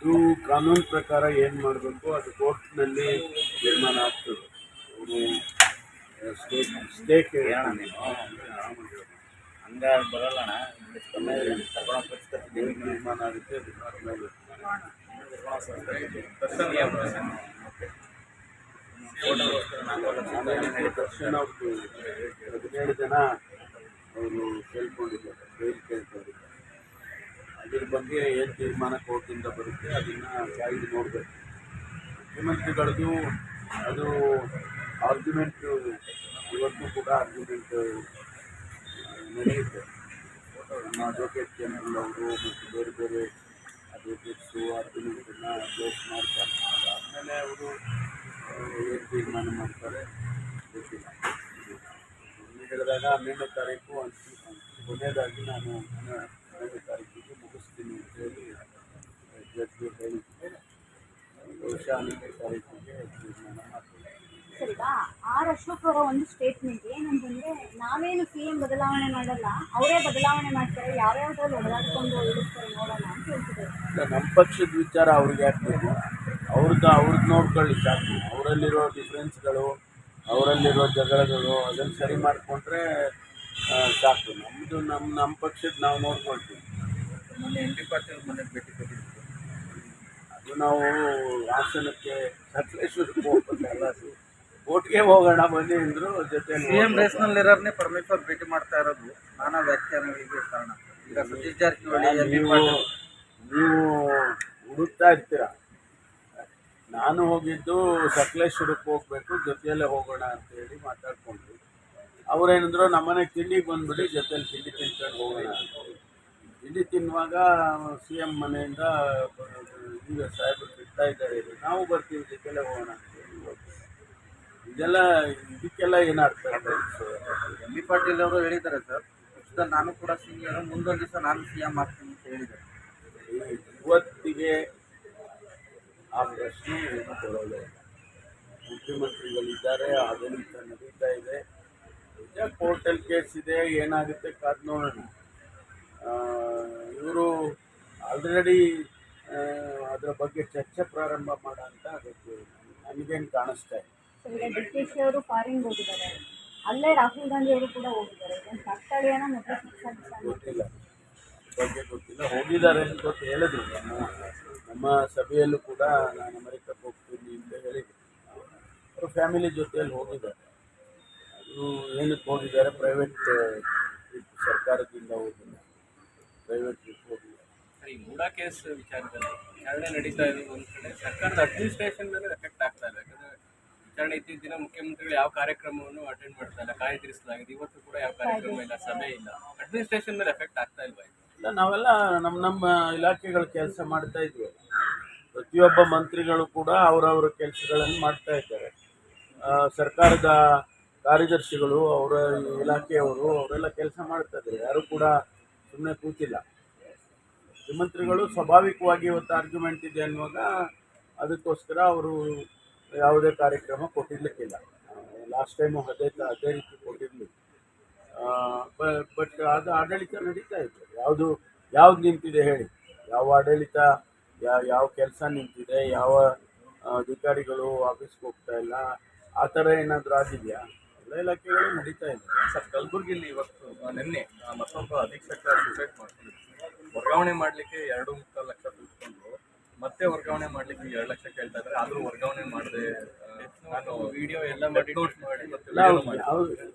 ಇದು ಕಾನೂನು ಪ್ರಕಾರ ಏನು ಮಾಡಬೇಕು ಅದು ಕೋರ್ಟ್ನಲ್ಲಿ ತೀರ್ಮಾನ ಆಗ್ತದೆ. ಅವರು ಸ್ಟೇಕ್ ಹಂಗ ಬರಲ್ಲಣ್ಣ. ತೀರ್ಮಾನ ಆಗುತ್ತೆ. ತಕ್ಷಣ ಅವ್ರದ್ದು 17 ಜನ ಅವರು ಕೇಳ್ಕೊಂಡಿದ್ದಾರೆ, ಬೇಲ್ ಕೇಳ್ಕೊಂಡಿದ್ದಾರೆ. ಅದ್ರ ಬಗ್ಗೆ ಏನು ತೀರ್ಮಾನ ಕೋರ್ಟಿಂದ ಬರುತ್ತೆ ಅದನ್ನು ಕಾಯ್ದು ನೋಡಬೇಕು. ಮುಖ್ಯಮಂತ್ರಿಗಳದ್ದು ಅದು ಆರ್ಗ್ಯುಮೆಂಟು ಇವತ್ತು ಕೂಡ ಆರ್ಗ್ಯುಮೆಂಟ್ ನಡೆಯುತ್ತೆ. ನಮ್ಮ ಅಡ್ವೊಕೇಟ್ ಜನರಲ್ ಅವರು ಮತ್ತು ಬೇರೆ ಬೇರೆ ಅಡ್ವೊಕೇಟ್ಸು ಆರ್ಗ್ಯುಮೆಂಟನ್ನು ಕ್ಲೋಸ್ ಮಾಡ್ತಾರೆ. ಅದಾದಮೇಲೆ ಅವರು ಏನು ತೀರ್ಮಾನ ಮಾಡ್ತಾರೆ ಗೊತ್ತಿಲ್ಲ. ಹೇಳಿದಾಗ 12ನೇ ತಾರೀಕು ಕೊನೆಯದಾಗಿ ನಾನು 12ನೇ ತಾರೀಕಿಗೆ ಮುಗಿಸ್ತೀನಿ ಅಂತೇಳಿ ಜಡ್ಜ್ಗೆ ಹೇಳಿದ್ದೆ. ಬಹುಶಃ 12ನೇ ತಾರೀಕಿಗೆ ತೀರ್ಮಾನ ಮಾಡ್ತೀನಿ. ಸರ್, ಈಗ ಆರ್ ಅಶೋಕ್ ಅವರ ಒಂದು ಸ್ಟೇಟ್ಮೆಂಟ್ ಏನಂತಂದ್ರೆ, ನಾವೇನು CM ಬದಲಾವಣೆ ಮಾಡಲ್ಲ, ಅವರೇ ಬದಲಾವಣೆ ಮಾಡ್ತಾರೆ, ಯಾವ್ಯಾವ್ದ್ರಲ್ಲಿ ಒಡೆದಾಡ್ಕೊಂಡು ಇಳಿಸ್ತಾರೆ ನೋಡೋಣ ಅಂತ ಹೇಳ್ತಿದ್ದಾರೆ. ಇಲ್ಲ, ನಮ್ಮ ಪಕ್ಷದ ವಿಚಾರ ಅವ್ರಿಗೆ ಆಗ್ತದೆ. ಅವ್ರದ್ದು ನೋಡ್ಕೊಳ್ಳಿ ಸಾಕು. ಅವರಲ್ಲಿರೋ ಡಿಫ್ರೆನ್ಸ್ಗಳು, ಅವರಲ್ಲಿರೋ ಜಗಳಗಳು ಅದನ್ನು ಸರಿ ಮಾಡಿಕೊಂಡ್ರೆ ಸಾಕು. ನಮ್ಮ ಪಕ್ಷದ ನಾವು ನೋಡ್ಕೊಳ್ತೀವಿ. ಮೊನ್ನೆ MP ಪಾಟೀಲ್ ಮನೆಗೆ ಭೇಟಿ ಕೊಟ್ಟಿದ್ರು. ಅದು ನಾವು ಹಾಸನಕ್ಕೆ ಸಕಲೇಶ್ವರಕ್ಕೆ ಹೋಗ್ಬೇಕಲ್ಲ, ಓಟ್ಗೆ ಹೋಗೋಣ ಬನ್ನಿ ಅಂದರು. ಜೊತೆ CM ರೇಸ್ನಲ್ಲಿರೋರ್ನೇ ಪರಮೇಶ್ವರ್ ಭೇಟಿ ಮಾಡ್ತಾ ಇರೋದು ನಾನಾ ವ್ಯಾಖ್ಯಾನಗಳಿಗೆ ಕಾರಣ. ಈಗ ಸತೀಶ್ ಜಾರಕಿಹೊಳಿ ನೀವು ಹುಡುಕ್ತಾ ಇರ್ತೀರ. ನಾನು ಹೋಗಿದ್ದು ಸಕಲೇಶ್ವರಕ್ಕೆ ಹೋಗ್ಬೇಕು, ಜೊತೆಯಲ್ಲೇ ಹೋಗೋಣ ಅಂತೇಳಿ ಮಾತಾಡ್ಕೊಂಡ್ವಿ. ಅವ್ರೇನಂದ್ರು ನಮ್ಮನೆಗೆ ತಿಂಡಿಗೆ ಬಂದ್ಬಿಡಿ, ಜೊತೆಲಿ ತಿಂಡಿ ತಿನ್ಕೊಂಡು ಹೋಗೋಣ ಅಂತೇಳಿ. ತಿಂಡಿ ತಿನ್ನುವಾಗ CM ಮನೆಯಿಂದ ಈಗ ಸಾಹೇಬರು ಬಿಡ್ತಾ ಇದ್ದಾರೆ, ನಾವು ಬರ್ತೀವಿ ಜೊತೆಲೇ ಹೋಗೋಣ ಅಂತೇಳಿ. ಇದಕ್ಕೆಲ್ಲ ಏನಾಗ್ತಾ ಇದೆ? MP ಪಾಟೀಲ್ ಅವರು ಹೇಳಿದ್ದಾರೆ ಸರ್, ಪಕ್ಷದಲ್ಲಿ ನಾನು ಕೂಡ ಸೀನಿಯರ್, ಮುಂದೊಂದು ದಿವಸ ನಾನು CM ಆಗ್ತೀನಿ ಅಂತ ಹೇಳಿದ್ದಾರೆ. ಇವತ್ತಿಗೆ ಆ ಪ್ರಶ್ನೆ ಏನು ಕೊಡೋಲ್ಲ. ಮುಖ್ಯಮಂತ್ರಿಗಳಿದ್ದಾರೆ, ಆಡಳಿತ ನಡೀತಾ ಇದೆ. ಈಗ ಕೋರ್ಟಲ್ಲಿ ಕೇಸ್ ಇದೆ, ಏನಾಗುತ್ತೆ ಕಾದು ನೋಡೋಣ. ಇವರು ಆಲ್ರೆಡಿ ಅದರ ಬಗ್ಗೆ ಚರ್ಚೆ ಪ್ರಾರಂಭ ಮಾಡೋಂಥ ಅದಕ್ಕೆ ನನಗೇನು ಕಾಣಿಸ್ತಾ ಇದೆ. ಈಗ DK ಅವರು ಫಾರಿನ್ ಹೋಗಿದ್ದಾರೆ, ಅಲ್ಲೇ ರಾಹುಲ್ ಗಾಂಧಿ ಅವರು ಕೂಡ ಹೋಗಿದ್ದಾರೆ. ಇದನ್ನು ಕಾಕತಾಳೀಯನ ಮೊದಲು ಗೊತ್ತಿಲ್ಲ, ಬಗ್ಗೆ ಗೊತ್ತಿಲ್ಲ. ಹೋಗಿದ್ದಾರೆ ಅಂತ ಹೇಳಿದ್ರು. ನಮ್ಮ ಸಭೆಯಲ್ಲೂ ಕೂಡ ನಾನು ಅಮೆರಿಕಕ್ಕೆ ಹೋಗ್ತೀನಿ ಅಂತ ಹೇಳಿದ್ರು. ಅವರು ಫ್ಯಾಮಿಲಿ ಜೊತೆಯಲ್ಲಿ ಹೋಗಿದ್ದಾರೆ. ಅದು ಏನಕ್ಕೆ ಹೋಗಿದ್ದಾರೆ? ಪ್ರೈವೇಟ್ ಟ್ರಿಪ್, ಸರ್ಕಾರದಿಂದ ಹೋಗಿಲ್ಲ, ಪ್ರೈವೇಟ್ ಟ್ರಿಪ್ ಹೋಗಿಲ್ಲ. ಈ ಮೂಡಾ ಕೇಸ್ ವಿಚಾರದಲ್ಲಿ ವಿಚಾರಣೆ ನಡೀತಾ ಇರೋದು ಒಂದು ಕಡೆ, ಸರ್ಕಾರದ ಅಡ್ಮಿನಿಸ್ಟ್ರೇಷನ್ ಮೇಲೆ ಎಫೆಕ್ಟ್ ಆಗ್ತಾ ಇದೆ. ಯಾಕಂದರೆ ವಿಚಾರಣೆ ಇದ್ದಿದ್ದ ದಿನ ಮುಖ್ಯಮಂತ್ರಿಗಳು ಯಾವ ಕಾರ್ಯಕ್ರಮವನ್ನು ಅಟೆಂಡ್ ಮಾಡ್ತಾ ಇಲ್ಲ, ಕಾಯ್ದಿರಿಸಲಾಗಿದೆ. ಇವತ್ತು ಕೂಡ ಯಾವ ಕಾರ್ಯಕ್ರಮ ಇಲ್ಲ, ಸಭೆ ಇಲ್ಲ. ಅಡ್ಮಿನಿಸ್ಟ್ರೇಷನ್ ಮೇಲೆ ಎಫೆಕ್ಟ್ ಆಗ್ತಾ ಇಲ್ವಾ? ಇಲ್ಲ, ನಾವೆಲ್ಲ ನಮ್ಮ ಇಲಾಖೆಗಳ ಕೆಲಸ ಮಾಡ್ತಾ ಇದ್ವಿ. ಪ್ರತಿಯೊಬ್ಬ ಮಂತ್ರಿಗಳು ಕೂಡ ಅವರವರ ಕೆಲಸಗಳನ್ನು ಮಾಡ್ತಾ ಇದ್ದಾರೆ. ಸರ್ಕಾರದ ಕಾರ್ಯದರ್ಶಿಗಳು, ಅವರ ಇಲಾಖೆಯವರು ಅವರೆಲ್ಲ ಕೆಲಸ ಮಾಡ್ತಾ ಇದ್ದಾರೆ. ಯಾರು ಕೂಡ ಸುಮ್ಮನೆ ಕೂತಿಲ್ಲ. ಮುಖ್ಯಮಂತ್ರಿಗಳು ಸ್ವಾಭಾವಿಕವಾಗಿ ಇವತ್ತು ಆರ್ಗ್ಯುಮೆಂಟ್ ಇದೆ ಅನ್ನುವಾಗ ಅದಕ್ಕೋಸ್ಕರ ಅವರು ಯಾವುದೇ ಕಾರ್ಯಕ್ರಮ ಕೊಟ್ಟಿರ್ಲಿಕ್ಕಿಲ್ಲ. ಲಾಸ್ಟ್ ಟೈಮು ಅದೇ ರೀತಿ ಕೊಟ್ಟಿರಲಿಲ್ಲ. ಬಟ್ ಅದು ಆಡಳಿತ ನಡೀತಾ ಇದೆ. ಯಾವ್ದು ನಿಂತಿದೆ ಹೇಳಿ? ಯಾವ ಆಡಳಿತ, ಯಾವ ಕೆಲಸ ನಿಂತಿದೆ? ಯಾವ ಅಧಿಕಾರಿಗಳು ಆಫೀಸ್ಗೆ ಹೋಗ್ತಾ ಇಲ್ಲ? ಆ ಥರ ಏನಾದರೂ ಆಗಿದೆಯಾ? ಎಲ್ಲ ಇಲಾಖೆಗಳು ನಡೀತಾ ಇದೆ. ಸರ್, ಕಲಬುರಗಿಯಲ್ಲಿ ಇವತ್ತು ನಿನ್ನೆ ಮತ್ತೊಬ್ಬ ಅಧೀಕ್ಷಕ ಸೂಸೈಡ್ ಮಾಡ್ಕೊಂಡಿದ್ರು. ವರ್ಗಾವಣೆ ಮಾಡಲಿಕ್ಕೆ 2.25 ಲಕ್ಷ ತೆಗೆದುಕೊಂಡು ಮತ್ತೆ ವರ್ಗಾವಣೆ ಮಾಡಲಿಕ್ಕೆ 2 ಲಕ್ಷ ಕೇಳ್ತಾ ಇದ್ದಾರೆ. ಆದರೂ ವರ್ಗಾವಣೆ ಮಾಡದೆ ನಾನು ವಿಡಿಯೋ ಎಲ್ಲ ಮಾಡಿ ಮತ್ತೆ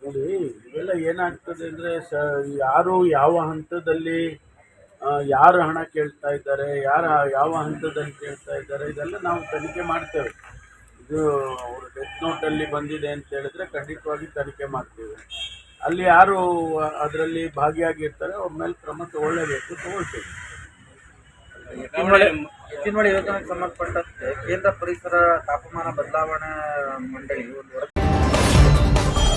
ನೋಡಿ, ಇವೆಲ್ಲ ಏನಾಗ್ತದೆ ಅಂದರೆ ಯಾರು ಯಾವ ಹಂತದಲ್ಲಿ ಯಾರು ಹಣ ಕೇಳ್ತಾ ಇದ್ದಾರೆ, ಯಾವ ಹಂತದಲ್ಲಿ ಕೇಳ್ತಾ ಇದ್ದಾರೆ, ಇದೆಲ್ಲ ನಾವು ತನಿಖೆ ಮಾಡ್ತೇವೆ. ಇದು ಅವರು ಡೆತ್ ನೋಟಲ್ಲಿ ಬಂದಿದೆ ಅಂತ ಹೇಳಿದ್ರೆ ಖಂಡಿತವಾಗಿ ತನಿಖೆ ಮಾಡ್ತೇವೆ. ಅಲ್ಲಿ ಯಾರು ಅದರಲ್ಲಿ ಭಾಗಿಯಾಗಿರ್ತಾರೆ ಅವ್ರ ಮೇಲೆ ಕ್ರಮ ತಗೊಳ್ತೇವೆ. ಎತ್ತಿನಹೊಳೆ ಯೋಜನೆಗೆ ಸಂಬಂಧಪಟ್ಟಂತೆ ಕೇಂದ್ರ ಪರಿಸರ ತಾಪಮಾನ ಬದಲಾವಣಾ ಮಂಡಳಿ ಒಂದು